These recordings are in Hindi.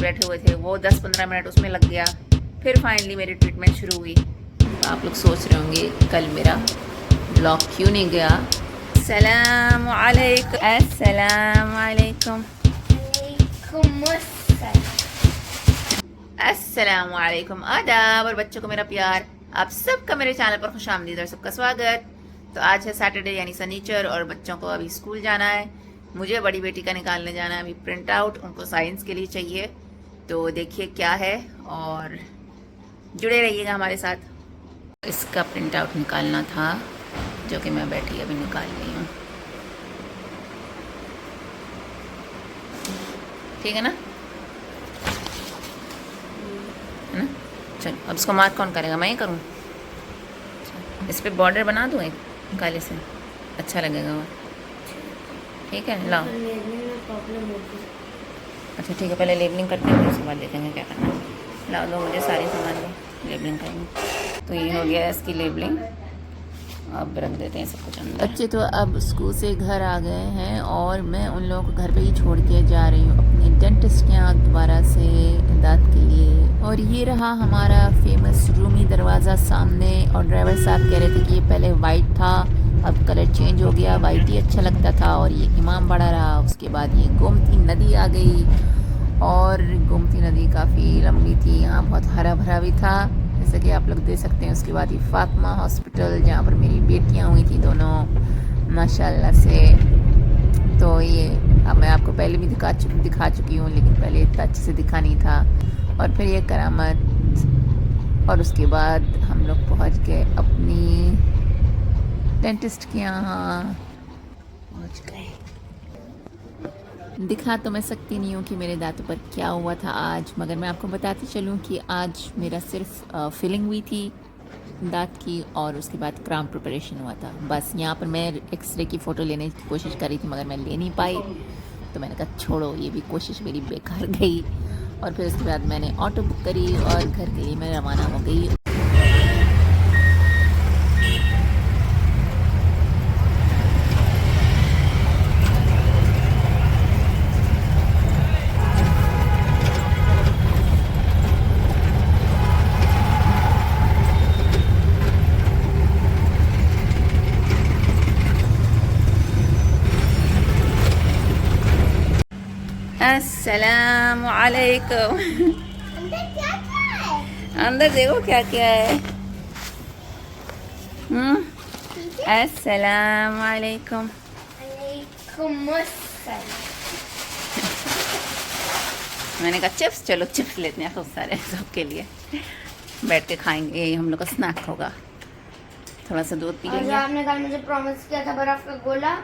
बैठे हुए थे, वो 10-15 मिनट उसमें लग गया। फिर फाइनली मेरी ट्रीटमेंट शुरू हुई। तो आप लोग सोच रहे होंगे कल मेरा ब्लॉग क्यों नहीं गया। अस्सलाम वालेकुम। अस्सलाम वालेकुम, आदाब और बच्चों को मेरा प्यार। आप सबका मेरे चैनल पर खुशामदीद और सबका स्वागत। तो आज है सैटरडे यानी सनीचर और बच्चों को अभी स्कूल जाना है। मुझे बड़ी बेटी का निकालने जाना है अभी प्रिंट आउट, उनको साइंस के लिए चाहिए। तो देखिए क्या है और जुड़े रहिएगा हमारे साथ। इसका प्रिंट आउट निकालना था जो कि मैं बैठी अभी निकाल रही हूँ। ठीक है ना, है ना। चलो अब इसको मार्क कौन करेगा, मैं ही करूँ। इस पर बॉर्डर बना दूँ एक काले से, अच्छा लगेगा वो। ठीक है, लाओ। अच्छा ठीक है, पहले लेबलिंग करते हैं, उसके बाद देखेंगे क्या करना है। लाओ दो मुझे सारे सामान में लेबलिंग करेंगे। तो ये हो गया इसकी लेबलिंग। अब रख देते हैं सब कुछ अंदर। बच्चे तो अब स्कूल से घर आ गए हैं और मैं उन लोगों को घर पे ही छोड़ के जा रही हूँ अपने डेंटिस्ट के यहाँ दोबारा से दांत के लिए। और ये रहा हमारा फेमस रूमी दरवाज़ा सामने। और ड्राइवर साहब कह रहे थे कि ये पहले वाइट था, अब कलर चेंज हो गया, वाइट ही अच्छा लगता था। और ये इमाम बाड़ा रहा, उसके बाद ये गोमती नदी आ गई। और गोमती नदी काफ़ी लंबी थी, यहाँ बहुत हरा भरा भी था जैसे कि आप लोग देख सकते हैं। उसके बाद ये फातिमा हॉस्पिटल जहाँ पर मेरी बेटियाँ हुई थी दोनों माशाल्लाह से। तो ये अब मैं आपको पहले भी दिखा चुकी हूँ, लेकिन पहले इतना अच्छे से दिखा नहीं था। और फिर ये करामत। और उसके बाद हम लोग पहुँच गए अपनी डेंटिस्ट के यहाँ, पहुँच गए। दिखा तो मैं सकती नहीं हूँ कि मेरे दांतों पर क्या हुआ था आज, मगर मैं आपको बताती चलूँ कि आज मेरा सिर्फ फिलिंग हुई थी दांत की और उसके बाद क्राउन प्रिपरेशन हुआ था बस। यहाँ पर मैं एक्सरे की फ़ोटो लेने की कोशिश कर रही थी मगर मैं ले नहीं पाई, तो मैंने कहा छोड़ो, ये भी कोशिश मेरी बेकार गई। और फिर उसके बाद मैंने ऑटो बुक करी और घर के लिए मैं रवाना हो गई। अस्सलाम वालेकुम। अंदर देखो क्या क्या है। अस्सलाम वालेकुम। मैंने कहा चिप्स, चलो चिप्स लेते हैं खूब सारे सबके लिए, बैठ के खाएंगे, यही हम लोग का स्नैक होगा। थोड़ा सा दूध पी लेंगे। आपने कल मुझे प्रॉमिस किया था बर्फ का गोला।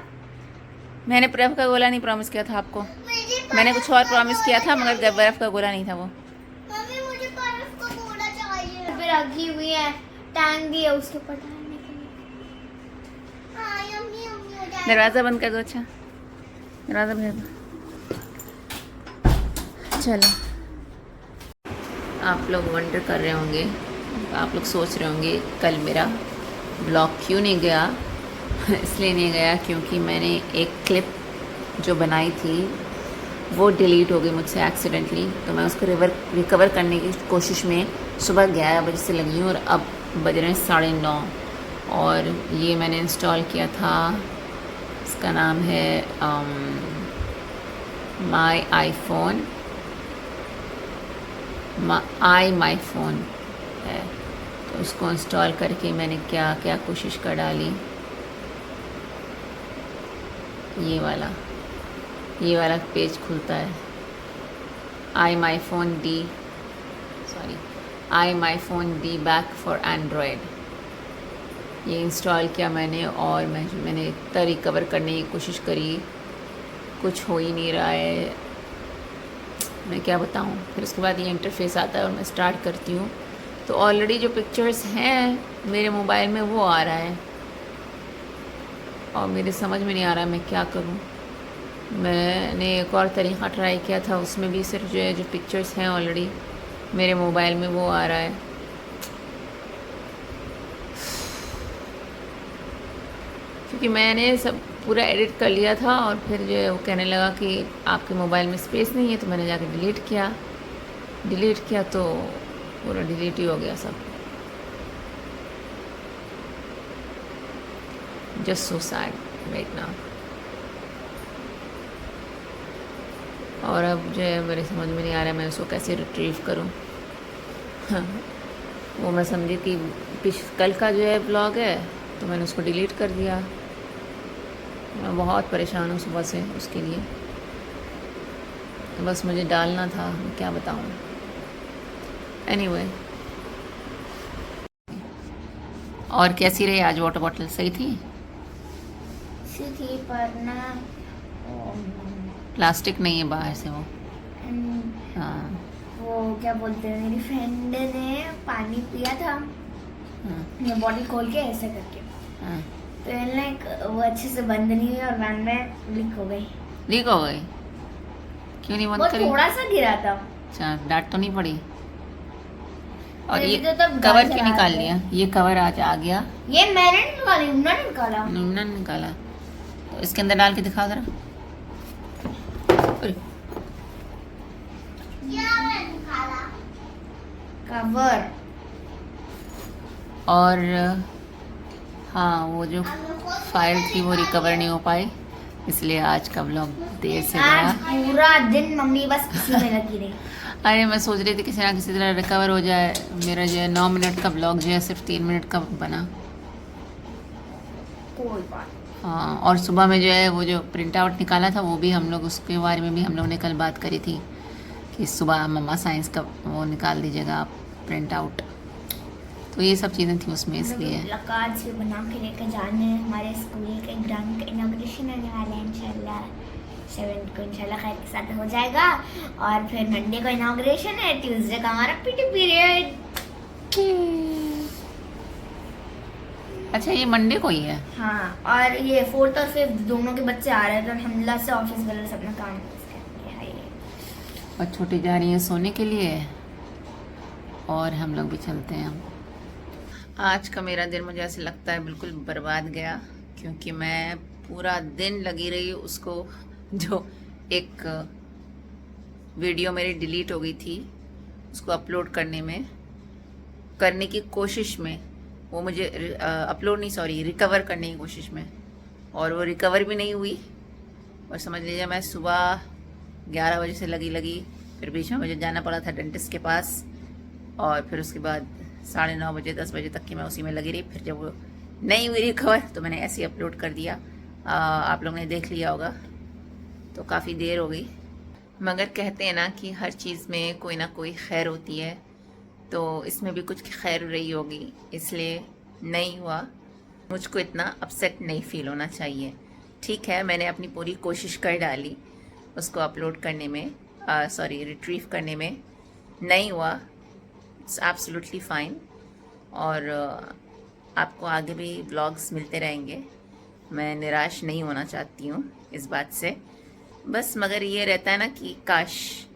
मैंने बर्फ का गोला नहीं प्रॉमिस किया था आपको, मैंने कुछ और प्रॉमिस किया था मगर बर्फ का गोला नहीं था वो। मम्मी मुझे बर्फ का गोला चाहिए। फिर रखी हुई है, टैंक भी है उसके ऊपर डालने के लिए। हाँ यम्मी यम्मी हो जाएगा। दरवाज़ा बंद कर दो। अच्छा दरवाज़ा बंद कर दो। चलो, आप लोग वंडर कर रहे होंगे, आप लोग सोच रहे होंगे कल मेरा ब्लॉग क्यों नहीं गया। इसलिए नहीं गया क्योंकि मैंने एक क्लिप जो बनाई थी वो डिलीट हो गई मुझसे एक्सीडेंटली। तो मैं उसको रिकवर करने की कोशिश में सुबह 11 बजे से लगी हूँ और अब बज रहे हैं 9:30। और ये मैंने इंस्टॉल किया था, इसका नाम है माई फ़ोन है। तो उसको इंस्टॉल करके मैंने क्या क्या कोशिश कर डाली। ये वाला पेज खुलता है, iMyFone D back for Android. ये इंस्टॉल किया मैंने और मैंने इतना रिकवर करने की कोशिश करी, कुछ हो ही नहीं रहा है, मैं क्या बताऊँ। फिर उसके बाद ये इंटरफेस आता है और मैं स्टार्ट करती हूँ तो ऑलरेडी जो पिक्चर्स हैं मेरे मोबाइल में वो आ रहा है और मेरे समझ में नहीं आ रहा मैं क्या करूँ। मैंने एक और तरीक़ा ट्राई किया था, उसमें भी सिर्फ जो पिक्चर्स हैं ऑलरेडी मेरे मोबाइल में वो आ रहा है। क्योंकि मैंने सब पूरा एडिट कर लिया था और फिर जो वो कहने लगा कि आपके मोबाइल में स्पेस नहीं है, तो मैंने जाकर डिलीट किया। डिलीट किया तो पूरा डिलीट ही हो गया सब। Just so sad right now. और अब जो है मेरे समझ में नहीं आ रहा है मैं उसको कैसे रिट्रीव करूं। हाँ, वो मैं समझी कि कल का जो है ब्लॉग है तो मैंने उसको डिलीट कर दिया। मैं बहुत परेशान हूँ सुबह से उसके लिए, बस मुझे डालना था, मैं क्या बताऊँ। एनीवे और कैसी रही आज वाटर बॉटल? सही थी? थी पर ना प्लास्टिक नहीं है बाहर से वो। हाँ वो क्या बोलते हैं, मेरी फ्रेंड ने पानी पिया था हाँ ये बॉटल खोल के ऐसे करके, हाँ। तो लाइक वो अच्छे से बंद नहीं हुई और बाद में लीक हो गई। लीक हो गई? क्यों नहीं वो बंद करी? थोड़ा सा गिरा था। अच्छा, डांट तो नहीं पड़ी? और मेरी ये तो तब कवर गाड़ी क्यों चला निकाल रहे लिया? ये कवर आज आ गया, ये मैंने निकाली, उन्होंने निकाला। निम्ना ने निकाला। तो इसके अंदर डाल के दिखाओ जरा। अरे, कवर। और हाँ वो जो फाइल थी वो रिकवर नहीं हो पाई, इसलिए आज का ब्लॉग देर से आज गया। पूरा दिन मम्मी बस इसी में लगी रही। अरे मैं सोच रही थी किसी ना किसी तरह रिकवर हो जाए। मेरा जो है 9 मिनट का ब्लॉग जो है सिर्फ 3 मिनट का बना। कोई बात। हाँ, और सुबह में जो है वो जो प्रिंट आउट निकाला था वो भी हम लोग, उसके बारे में भी हम लोग ने कल बात करी थी कि सुबह मम्मा साइंस का वो निकाल दीजिएगा आप प्रिंट आउट। तो ये सब चीज़ें थी उसमें, इसलिए। कार्ड्स भी बना के लेकर जाने हैं। हमारे स्कूल के ग्राउंड का इनॉग्रेशन होने वाला है इंशाल्लाह 7 को, इंशाल्लाह खैर के साथ हो जाएगा। और फिर मंडे को इनॉग्रेशन है, ट्यूसडे का हमारा पीटी पीरियड। अच्छा, ये मंडे को ही है? हाँ, और ये 4th और 5th दोनों के बच्चे आ रहे हैं, तो अल्हम्दुलिल्लाह से ऑफिस वाले सब अपना काम करेंगे। और छोटी जा रही हैं सोने के लिए, और हम लोग भी चलते हैं। आज का मेरा दिन मुझे ऐसे लगता है बिल्कुल बर्बाद गया, क्योंकि मैं पूरा दिन लगी रही उसको, जो एक वीडियो मेरी डिलीट हो गई थी उसको अपलोड करने की कोशिश में। वो मुझे रिकवर करने की कोशिश में, और वो रिकवर भी नहीं हुई। और समझ लीजिए मैं सुबह 11 बजे से लगी, फिर बीच में मुझे जाना पड़ा था डेंटिस्ट के पास, और फिर उसके बाद 9:30 बजे 10 बजे तक की मैं उसी में लगी रही। फिर जब वो नहीं हुई रिकवर तो मैंने ऐसे ही अपलोड कर दिया। आप लोगों ने देख लिया होगा, तो काफ़ी देर हो गई। मगर कहते हैं ना कि हर चीज़ में कोई ना कोई खैर होती है, तो इसमें भी कुछ खैर रही होगी, इसलिए नहीं हुआ। मुझको इतना अपसेट नहीं फील होना चाहिए। ठीक है, मैंने अपनी पूरी कोशिश कर डाली उसको अपलोड करने में, रिट्रीव करने में, नहीं हुआ। It's absolutely fine. और आपको आगे भी व्लॉग्स मिलते रहेंगे। मैं निराश नहीं होना चाहती हूँ इस बात से, बस मगर ये रहता है ना कि काश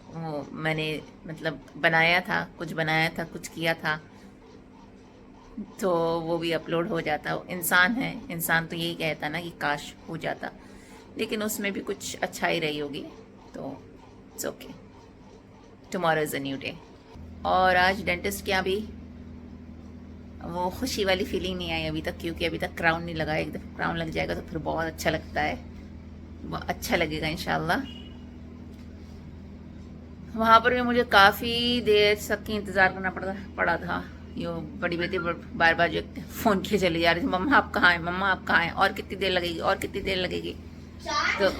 वो मैंने मतलब कुछ किया था तो वो भी अपलोड हो जाता। इंसान तो यही कहता ना कि काश हो जाता, लेकिन उसमें भी कुछ अच्छाई रही होगी, तो it's okay. Tomorrow is a new day. और आज डेंटिस्ट के यहाँ भी वो खुशी वाली फीलिंग नहीं आई अभी तक, क्योंकि अभी तक क्राउन नहीं लगा। एक दफ़ा क्राउन लग जाएगा तो फिर बहुत अच्छा लगता है, बहुत अच्छा लगेगा इंशाल्लाह। वहाँ पर भी मुझे काफ़ी देर तक की इंतज़ार करना पड़ा था। यो बड़ी बेटी बार बार जो फ़ोन किए चली जा रही थी, मम्मा आप कहाँ हैं, मम्मा आप कहाँ हैं, और कितनी देर लगेगी, और कितनी देर लगेगी। तो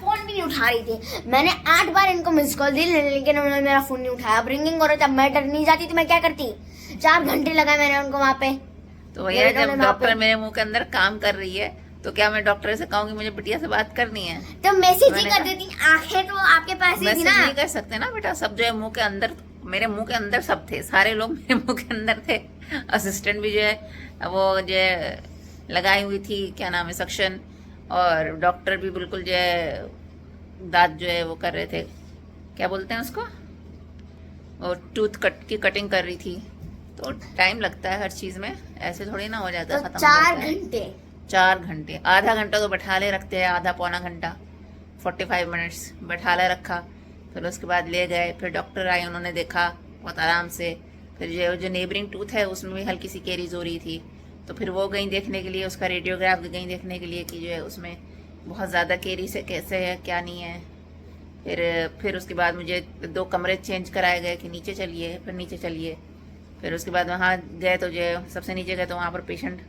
फोन भी नहीं उठा रही थी। मैंने 8 बार इनको मिस कॉल दी, लेकिन उन्होंने मेरा फोन नहीं उठाया। अब रिंगिंग हो रहा था, मैं डर नहीं जाती तो मैं क्या करती। 4 घंटे लगाए मैंने उनको वहाँ पे। तो भैया जब डॉक्टर मेरे मुंह के अंदर काम कर रही है तो क्या मैं डॉक्टर से कहूँगी मुझे बिटिया से बात करनी है? तो मैसेज ही कर देती। आंखें तो आपके पास ही थी ना। नहीं कर सकते ना बेटा, सब जो है मुंह के अंदर, मेरे मुंह के अंदर सब थे, सारे लोग मेरे मुंह के अंदर थे। असिस्टेंट भी जो है वो जो है लगाई हुई थी, क्या नाम है, सक्शन। और डॉक्टर भी बिल्कुल जो है दांत जो है वो कर रहे थे, क्या बोलते हैं उसको, वो टूथ की कटिंग कर रही थी। तो टाइम लगता है हर चीज में, ऐसे थोड़ी ना हो जाता है। तो 4 घंटे, 4 घंटे, आधा घंटा तो बैठा ले रखते हैं, आधा पौना घंटा, 45 मिनट्स बैठाला रखा। फिर उसके बाद ले गए, फिर डॉक्टर आए, उन्होंने देखा बहुत आराम से। फिर जो नेबरिंग टूथ है उसमें भी हल्की सी केरीज हो रही थी, तो फिर वो गई देखने के लिए, उसका रेडियोग्राफ गई देखने के लिए कि जो है उसमें बहुत ज़्यादा केरीज है, कैसे है क्या नहीं है। फिर उसके बाद मुझे 2 कमरे चेंज कराए गए कि नीचे चलिए, फिर नीचे चलिए। फिर उसके बाद वहाँ गए तो जो सबसे नीचे गए तो वहाँ पर पेशेंट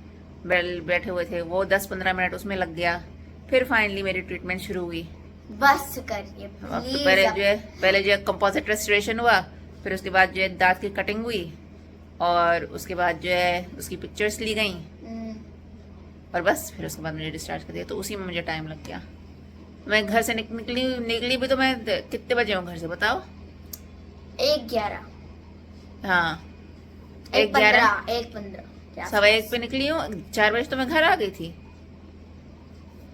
बैठे हुए थे, वो 10-15 मिनट उसमें लग गया। फिर फाइनली मेरी ट्रीटमेंट शुरू हुई। बस करिए तो प्लीज। पहले जो है कंपोजिट रेस्टोरेशन हुआ, फिर उसके बाद जो है दांत की कटिंग हुई, और उसके बाद जो है उसकी पिक्चर्स ली गई, और बस फिर उसके बाद मुझे डिस्चार्ज कर दिया। तो उसी में मुझे टाइम लग गया। मैं घर से निकली भी तो मैं कितने बजे हूँ घर से बताओ? 1:11। हाँ 1:15 1:15 पे निकली हूँ। 4 बजे तो मैं घर आ गई थी।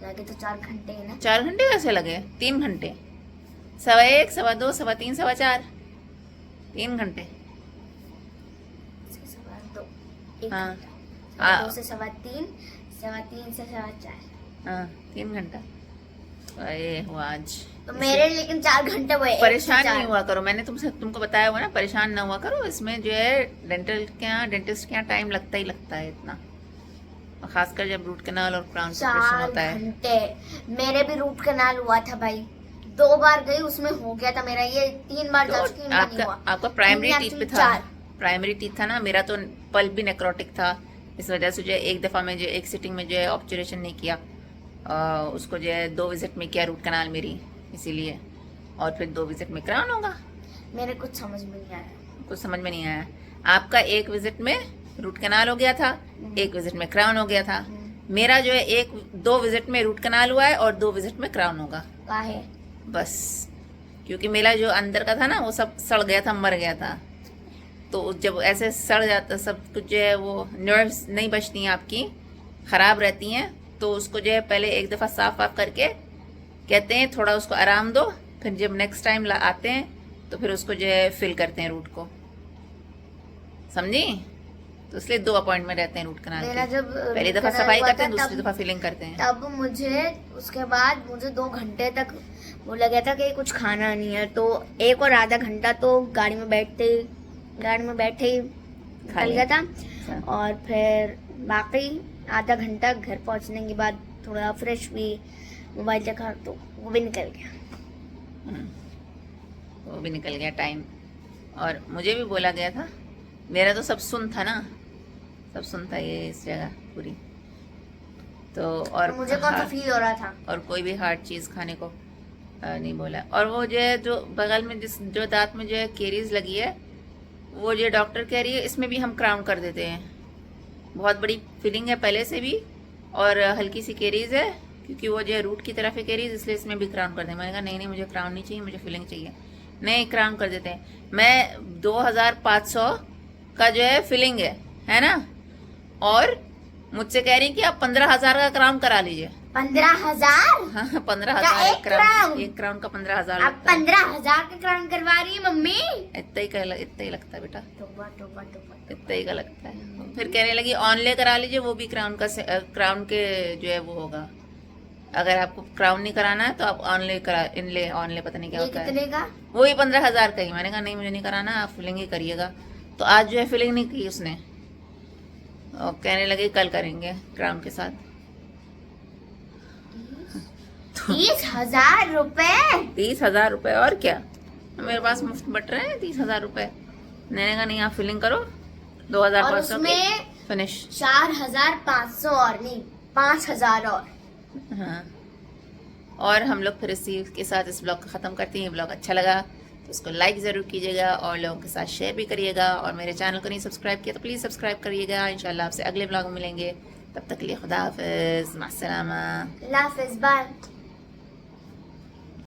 लगे तो 4 घंटे है ना। 4 घंटे कैसे लगे? 3 घंटे। 1:15, 2:15, 3:15, 4:15 3 घंटे। 2:15 हाँ 2 से 3:15, 3:15 से 4:15। हाँ 3 घंटा ये हुआ आज। तो मेरे लेकिन 4 घंटे हुए। परेशान नहीं हुआ करो, मैंने तुमको बताया हुआ ना, परेशान ना हुआ करो। इसमें जो है डेंटिस्ट के यहाँ टाइम लगता ही लगता है इतना, और खासकर जब रूट कैनाल और क्राउन ऑपरेशन होता है। 4 घंटे। मेरे भी रूट कैनाल हुआ था भाई, 2 बार गई, उसमें हो गया था मेरा। ये 3 बार जा चुकी हूं, नहीं हुआ। आपका प्राइमरी टीथ पे था, प्राइमरी टीथ था ना, मेरा तो पल्प भी नेक्रोटिक था। इस वजह से जो है एक दफा में जो एक सिटिंग में जो है ऑब्जर्वेशन नहीं किया, उसको जो है 2 विजिट में किया रूट कैनाल मेरी, इसीलिए। और फिर 2 विजिट में क्राउन होगा। मेरे कुछ समझ में नहीं आया। कुछ समझ में नहीं आया। आपका 1 विजिट में रूट कैनाल हो गया था, 1 विजिट में क्राउन हो गया था। मेरा जो है 2 विजिट में रूट कैनाल हुआ है और 2 विजिट में क्राउन होगा। काहे? बस क्योंकि मेरा जो अंदर का था ना वो सब सड़ गया था, मर गया था। तो जब ऐसे सड़ जाता सब कुछ जो है, वो नर्व्स नहीं बचती हैं आपकी, खराब रहती हैं, तो उसको जो है पहले एक दफा साफ करके कहते हैं थोड़ा उसको आराम दो, फिर जब नेक्स्ट टाइम आते हैं तो फिर उसको जो है फिल करते हैं रूट को, समझी? तो इसलिए 2 अपॉइंटमेंट रहते हैं रूट कैनाल के। जब पहली दफा सफाई करते हैं, दूसरी दफा फिलिंग करते हैं। तब मुझे उसके बाद 2 घंटे तक वो लगा था कि कुछ खाना नहीं है, तो 1 और आधा घंटा तो गाड़ी में बैठे ही निकल गया था। और फिर बाकी आधा घंटा घर पहुंचने के बाद थोड़ा फ्रेश हुई, मोबाइल देखा, तो वो भी निकल गया। वो भी निकल गया टाइम। और मुझे भी बोला गया था, मेरा तो सब सुन था ना, सब सुन था ये इस जगह पूरी। तो और मुझे कौन सा फील हो रहा था, और कोई भी हार्ड चीज खाने को नहीं बोला। और वो जो है जो बगल में जो दांत में जो है केरीज लगी है, वो जो डॉक्टर कह रही है इसमें भी हम क्राउन कर देते हैं। बहुत बड़ी फिलिंग है पहले से भी, और हल्की सी केरीज है, क्योंकि वो जो है रूट की तरफ है केरीज, इसलिए इसमें भी क्राउन कर दें। मैंने कहा नहीं मुझे क्राउन नहीं चाहिए, मुझे फिलिंग चाहिए। नहीं, क्राउन कर देते हैं। मैं 2500 का जो है फिलिंग है ना, और मुझसे कह रही कि आप 15,000 का क्राउन करा लीजिए। 15,000? हाँ 15,000 एक क्राउन का 15,000। आप 15,000 का क्राउन करवा रही है मम्मी? इतना ही लगता है बेटा, टोपा। इतना ही का लगता है। फिर कहने लगी ऑनले करा लीजिए, वो भी क्राउन के जो है वो होगा। अगर आपको क्राउन नहीं कराना है तो आप ऑनले पता नहीं क्या होता है। कितने का? वही 15,000 का ही। मैंने कहा नहीं मुझे नहीं कराना, आप फिलिंग ही करिएगा। तो आज जो है फिलिंग नहीं की उसने, और कहने लगे कल करेंगे क्राउन के साथ। 30,000 रुपए? 30,000 रुपए, और क्या मेरे पास मुफ्त बट रहे हैं 30,000 रुपए। मैंने कहा नहीं आप फिलिंग करो, 2,500 फिनिश। 4,500 और नहीं, 5,000 और। हाँ, और हम लोग फिर इसी के साथ इस ब्लॉग को ख़त्म करते हैं। ये ब्लॉग अच्छा लगा तो उसको लाइक ज़रूर कीजिएगा, और लोगों के साथ शेयर भी करिएगा। और मेरे चैनल को नहीं सब्सक्राइब किया तो प्लीज़ सब्सक्राइब करिएगा। इंशाल्लाह आपसे अगले ब्लॉग में मिलेंगे, तब तक के लिए खुदा हाफिज़, मास्सलामा। अल्लाह हाफिज़, बाय।